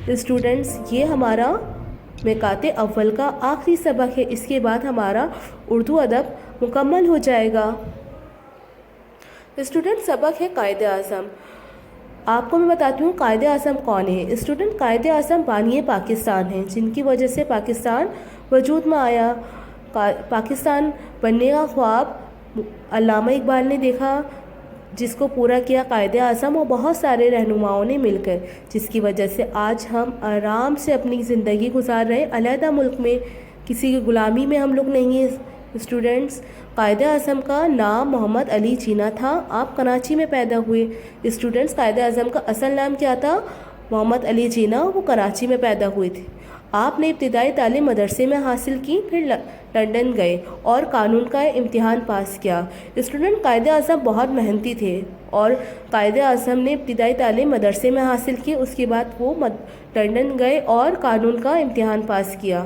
Students یہ ہمارا میقات اول کا آخری سبق ہے، اس کے بعد ہمارا اردو ادب مکمل ہو جائے گا۔ اسٹوڈنٹ سبق ہے قائد اعظم۔ آپ کو میں بتاتی ہوں قائد اعظم کون ہے۔ اسٹوڈنٹ قائد اعظم بانی پاکستان ہیں، جن کی وجہ سے پاکستان وجود میں آیا۔ پاکستان بننے کا خواب علامہ اقبال نے دیکھا، جس کو پورا کیا قائد اعظم اور بہت سارے رہنماؤں نے مل کر، جس کی وجہ سے آج ہم آرام سے اپنی زندگی گزار رہے ہیں، علیحدہ ملک میں، کسی کی غلامی میں ہم لوگ نہیں ہیں۔ اسٹوڈنٹس قائد اعظم کا نام محمد علی جناح تھا، آپ کراچی میں پیدا ہوئے۔ اسٹوڈنٹس قائد اعظم کا اصل نام کیا تھا؟ محمد علی جناح، وہ کراچی میں پیدا ہوئے تھے۔ آپ نے ابتدائی تعلیم مدرسے میں حاصل کی، پھر لندن گئے اور قانون کا امتحان پاس کیا۔ اسٹوڈنٹ قائد اعظم بہت محنتی تھے اور قائد اعظم نے ابتدائی تعلیم مدرسے میں حاصل کی، اس کے بعد وہ لندن گئے اور قانون کا امتحان پاس کیا۔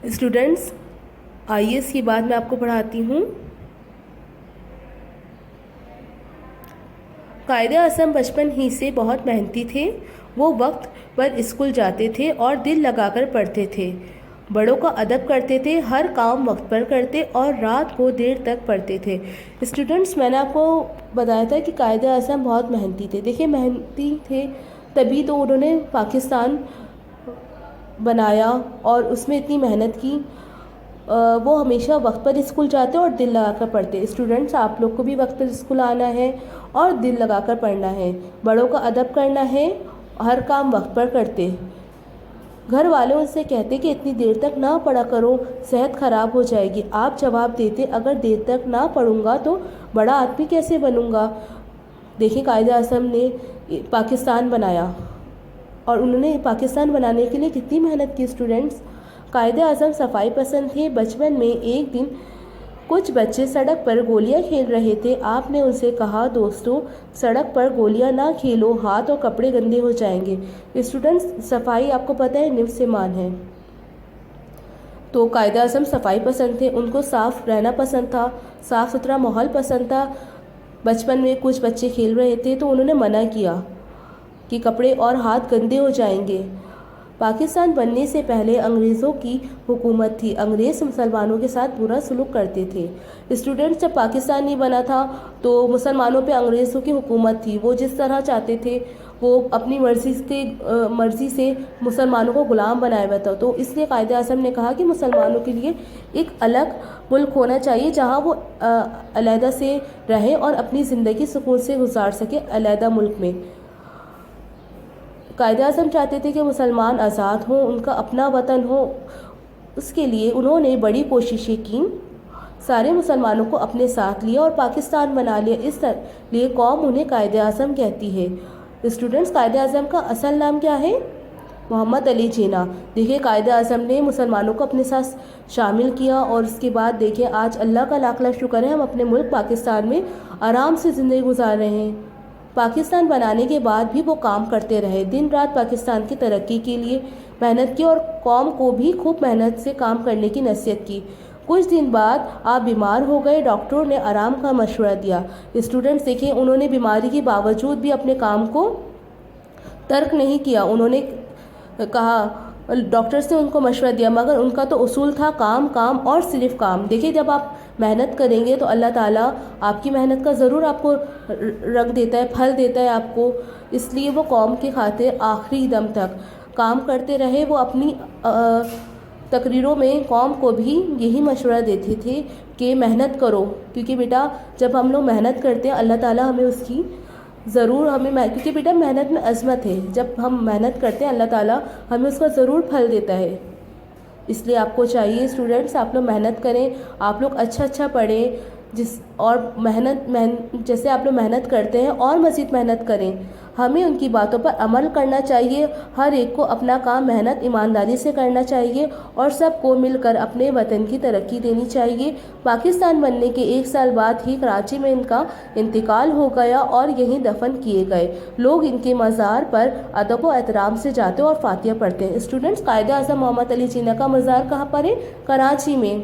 اسٹوڈنٹس آئیے اس کے بعد میں آپ کو پڑھاتی ہوں۔ قائد اعظم بچپن ہی سے بہت محنتی تھے، وہ وقت پر اسکول جاتے تھے اور دل لگا کر پڑھتے تھے، بڑوں کا ادب کرتے تھے، ہر کام وقت پر کرتے اور رات کو دیر تک پڑھتے تھے۔ اسٹوڈنٹس میں نے آپ کو بتایا تھا کہ قائد اعظم بہت محنتی تھے۔ دیکھیں محنتی تھے تبھی تو انہوں نے پاکستان بنایا اور اس میں اتنی محنت کی۔ وہ ہمیشہ وقت پر اسکول جاتے اور دل لگا کر پڑھتے۔ اسٹوڈنٹس آپ لوگ کو بھی وقت پر اسکول آنا ہے اور دل لگا کر پڑھنا ہے، بڑوں کا ادب کرنا ہے، ہر کام وقت پر کرتے۔ گھر والے ان سے کہتے کہ اتنی دیر تک نہ پڑھا کرو، صحت خراب ہو جائے گی۔ آپ جواب دیتے اگر دیر تک نہ پڑھوں گا تو بڑا آدمی کیسے بنوں گا؟ دیکھیں قائد اعظم نے پاکستان بنایا اور انہوں نے پاکستان بنانے کے لیے کتنی محنت کی۔ اسٹوڈنٹس قائد اعظم صفائی پسند تھے۔ بچپن میں ایک دن کچھ بچے سڑک پر گولیاں کھیل رہے تھے، آپ نے ان سے کہا دوستو سڑک پر گولیاں نہ کھیلو، ہاتھ اور کپڑے گندے ہو جائیں گے۔ اسٹوڈنٹس صفائی آپ کو پتہ ہے نصف ایمان ہے، تو قائد اعظم صفائی پسند تھے، ان کو صاف رہنا پسند تھا، صاف ستھرا ماحول پسند تھا۔ بچپن میں کچھ بچے کھیل رہے تھے تو انہوں نے منع کیا کہ کپڑے اور ہاتھ گندے ہو جائیں گے۔ پاکستان بننے سے پہلے انگریزوں کی حکومت تھی، انگریز مسلمانوں کے ساتھ برا سلوک کرتے تھے۔ اسٹوڈنٹس جب پاکستان نہیں بنا تھا تو مسلمانوں پہ انگریزوں کی حکومت تھی، وہ جس طرح چاہتے تھے وہ اپنی مرضی سے مسلمانوں کو غلام بنایا ہوا تھا، تو اس لیے قائد اعظم نے کہا کہ مسلمانوں کے لیے ایک الگ ملک ہونا چاہیے جہاں وہ علیحدہ سے رہیں اور اپنی زندگی سکون سے گزار سکے علیحدہ ملک میں۔ قائد اعظم چاہتے تھے کہ مسلمان آزاد ہوں، ان کا اپنا وطن ہو، اس کے لیے انہوں نے بڑی کوششیں کیں، سارے مسلمانوں کو اپنے ساتھ لیا اور پاکستان بنا لیا، اس لیے قوم انہیں قائد اعظم کہتی ہے۔ اسٹوڈنٹس قائد اعظم کا اصل نام کیا ہے؟ محمد علی جناح۔ دیکھیں قائد اعظم نے مسلمانوں کو اپنے ساتھ شامل کیا اور اس کے بعد دیکھیں آج اللہ کا لاکھ لاکھ شکر ہے ہم اپنے ملک پاکستان میں آرام سے زندگی گزار رہے ہیں۔ پاکستان بنانے کے بعد بھی وہ کام کرتے رہے، دن رات پاکستان کی ترقی کے لیے محنت کی اور قوم کو بھی خوب محنت سے کام کرنے کی نصیحت کی۔ کچھ دن بعد آپ بیمار ہو گئے، ڈاکٹروں نے آرام کا مشورہ دیا۔ اسٹوڈنٹس دیکھیں انہوں نے بیماری کے باوجود بھی اپنے کام کو ترک نہیں کیا، انہوں نے کہا ڈاکٹرز نے ان کو مشورہ دیا، مگر ان کا تو اصول تھا کام کام اور صرف کام۔ دیکھیں جب آپ محنت کریں گے تو اللہ تعالیٰ آپ کی محنت کا ضرور آپ کو رنگ دیتا ہے، پھل دیتا ہے آپ کو، اس لیے وہ قوم کی خاطر آخری دم تک کام کرتے رہے۔ وہ اپنی تقریروں میں قوم کو بھی یہی مشورہ دیتے تھے کہ محنت کرو، کیونکہ بیٹا جب ہم لوگ محنت کرتے ہیں اللہ تعالیٰ ہمیں اس کی ضرور کیونکہ بیٹا محنت میں عظمت ہے، جب ہم محنت کرتے ہیں اللہ تعالیٰ ہمیں اس کا ضرور پھل دیتا ہے۔ اس لیے آپ کو چاہیے اسٹوڈنٹس آپ لوگ محنت کریں، آپ لوگ اچھا پڑھیں، اور جیسے آپ لوگ محنت کرتے ہیں اور مزید محنت کریں، ہمیں ان کی باتوں پر عمل کرنا چاہیے، ہر ایک کو اپنا کام محنت ایمانداری سے کرنا چاہیے اور سب کو مل کر اپنے وطن کی ترقی دینی چاہیے۔ پاکستان بننے کے 1 سال بعد ہی کراچی میں ان کا انتقال ہو گیا اور یہیں دفن کیے گئے، لوگ ان کے مزار پر ادب و احترام سے جاتے اور فاتحہ پڑھتے ہیں۔ اسٹوڈنٹس قائد اعظم محمد علی جناح کا مزار کہاں پر ہے؟ کراچی میں۔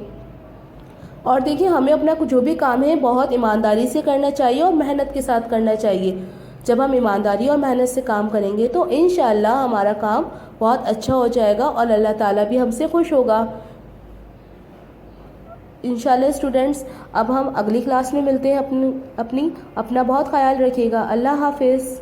اور دیکھیں ہمیں اپنا جو بھی کام ہے بہت ایمانداری سے کرنا چاہیے اور محنت کے ساتھ کرنا چاہیے۔ جب ہم ایمانداری اور محنت سے کام کریں گے تو انشاءاللہ ہمارا کام بہت اچھا ہو جائے گا اور اللہ تعالیٰ بھی ہم سے خوش ہوگا۔ انشاءاللہ اسٹوڈنٹس، اب ہم اگلی کلاس میں ملتے ہیں۔ اپنا بہت خیال رکھیے گا۔ اللہ حافظ۔